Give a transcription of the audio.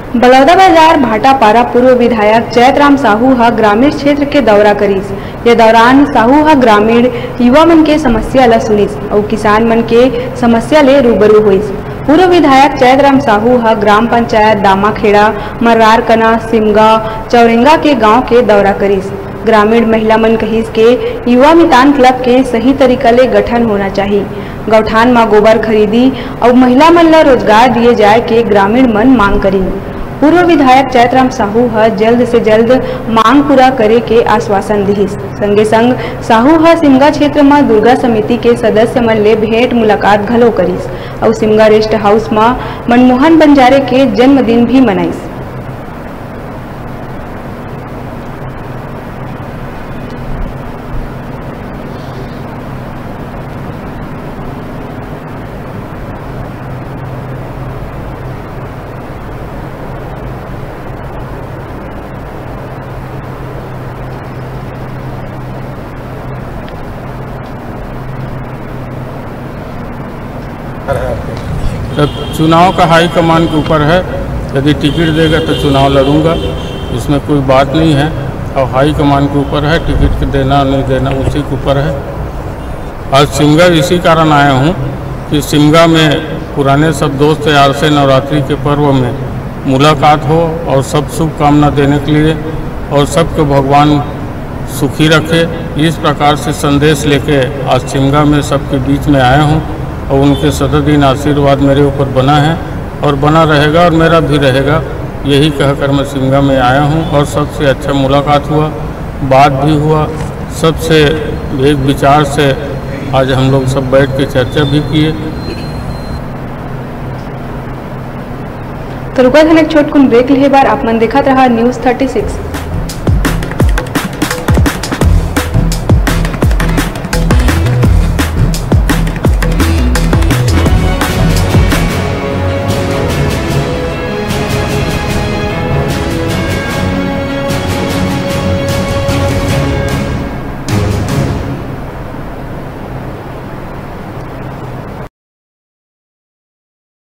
बलौदा बाजार भाटापारा पूर्व विधायक जयतराम साहू हा ग्रामीण क्षेत्र के दौरा करीस। ये दौरान साहू हा ग्रामीण युवा मन के समस्या ला सुनिस और किसान मन के समस्या ले रूबरू हुईस। पूर्व विधायक जयतराम साहू हा ग्राम पंचायत दामाखेड़ा, मर्रारकना, सिमगा, चौरंगा के गांव के दौरा करीस। ग्रामीण महिला मन कहिस के युवा मितान क्लब के सही तरीका ले गठन होना चाहिए। गौठान में गोबर खरीदी और महिला मन ला रोजगार दिए जाए के ग्रामीण मन मांग करी। पूर्व विधायक जयतराम साहू हा जल्द से जल्द मांग पूरा करे के आश्वासन दिहिस। संगे संग साहू हा सिमगा क्षेत्र में दुर्गा समिति के सदस्य मन ले भेंट मुलाकात घलो करिस और सिमगा रेस्ट हाउस में मनमोहन बंजारे के जन्मदिन भी मनाइस। चुनाव का हाई कमान के ऊपर है। यदि टिकट देगा तो चुनाव लड़ूंगा, इसमें कोई बात नहीं है। और हाई कमान के ऊपर है, टिकट देना नहीं देना उसी के ऊपर है। आज सिमगा इसी कारण आया हूँ कि सिमगा में पुराने सब दोस्त यार से नवरात्रि के पर्व में मुलाकात हो और सब शुभकामना देने के लिए और सबको भगवान सुखी रखे, इस प्रकार से संदेश लेके आज सिमगा में सबके बीच में आया हूँ। और उनके सतत आशीर्वाद मेरे ऊपर बना है और बना रहेगा और मेरा भी रहेगा, यही कहकर मैं सिमगा में आया हूँ। और सबसे अच्छा मुलाकात हुआ, बात भी हुआ, सबसे एक विचार से आज हम लोग सब बैठ के चर्चा भी किए। तो रुका था एक छोटकुन ब्रेक लिए बार आप मन देखा रहा न्यूज़ 36।